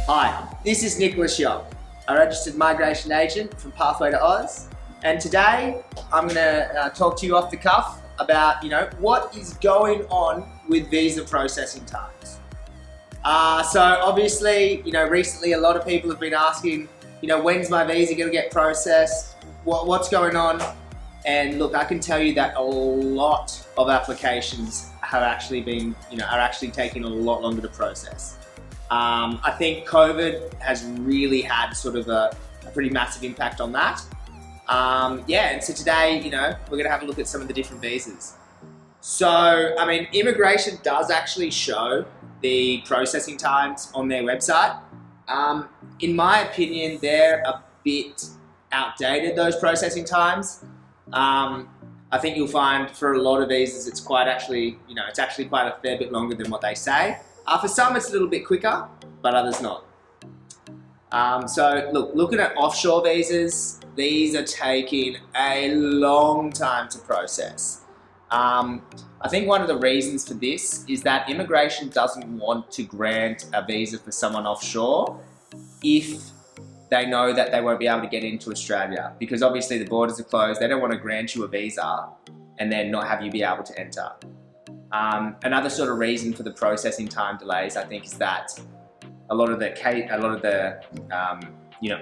Hi, this is Nicholas Young, a registered migration agent from Pathway to Oz, and today I'm going to talk to you off the cuff about, what is going on with visa processing times. So obviously, recently a lot of people have been asking, when's my visa going to get processed? What's going on? And look, I can tell you that a lot of applications have actually been, are actually taking a lot longer to process. I think COVID has really had sort of a pretty massive impact on that. And so today, we're going to have a look at some of the different visas. So, immigration does actually show the processing times on their website. In my opinion, they're a bit outdated, those processing times. I think you'll find for a lot of visas, it's actually quite a fair bit longer than what they say. For some, it's a little bit quicker, but others not. So looking at offshore visas, these are taking a long time to process. I think one of the reasons for this is that immigration doesn't want to grant a visa for someone offshore if they know that they won't be able to get into Australia, because obviously the borders are closed. They don't want to grant you a visa and then not have you be able to enter. Another sort of reason for the processing time delays, I think, is that a lot of the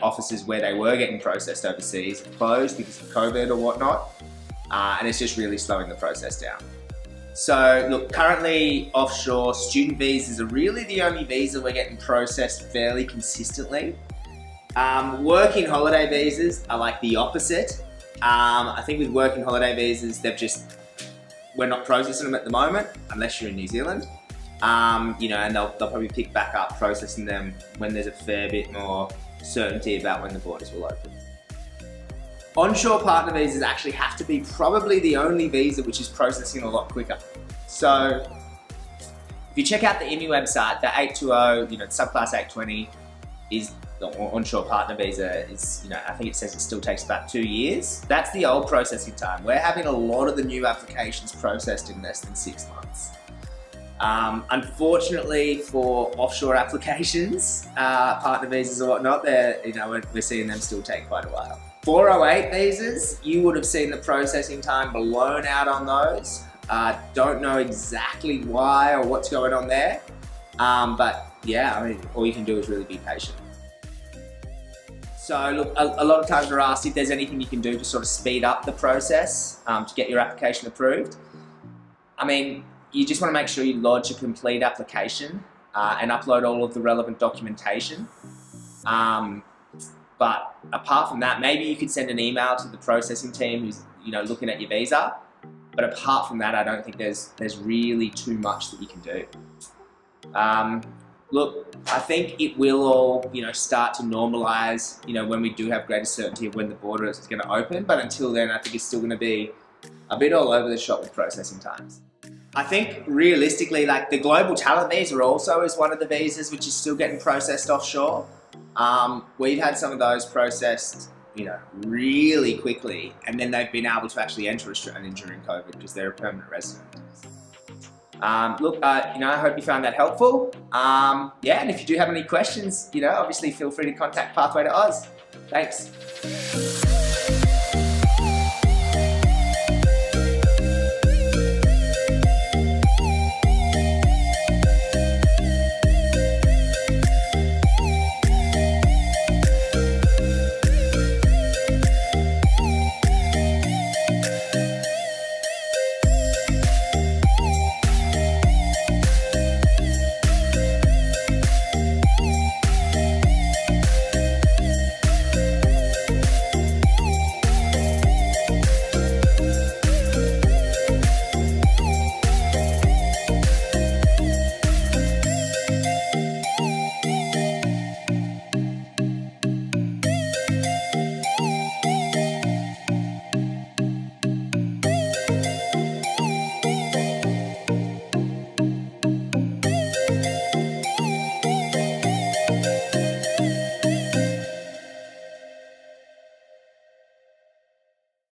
offices where they were getting processed overseas have closed because of COVID or whatnot, and it's just really slowing the process down. So look, currently offshore student visas are really the only visa we're getting processed fairly consistently. Working holiday visas are like the opposite. I think with working holiday visas, we're not processing them at the moment, unless you're in New Zealand. And they'll probably pick back up processing them when there's a fair bit more certainty about when the borders will open. Onshore partner visas actually have to be probably the only visa which is processing a lot quicker. So if you check out the IMI website, the 820, subclass 820 is the onshore partner visa is, I think it says it still takes about 2 years. That's the old processing time. We're having a lot of the new applications processed in less than 6 months. Unfortunately for offshore applications, partner visas or whatnot, we're seeing them still take quite a while. 408 visas, you would have seen the processing time blown out on those. Don't know exactly why or what's going on there, but yeah, all you can do is really be patient. So look, a lot of times we're asked if there's anything you can do to sort of speed up the process to get your application approved. You just want to make sure you lodge a complete application and upload all of the relevant documentation. But apart from that, maybe you could send an email to the processing team who's looking at your visa. But apart from that, I don't think there's really too much that you can do. Look, I think it will all start to normalise when we do have greater certainty of when the border is going to open. But until then, I think it's still going to be a bit all over the shop with processing times. I think realistically, like the global talent visa also is one of the visas which is still getting processed offshore. We've had some of those processed, really quickly, and then they've been able to actually enter Australia during COVID because they're a permanent resident. Look, I hope you found that helpful. And if you do have any questions, obviously feel free to contact Pathway to Oz. Thanks.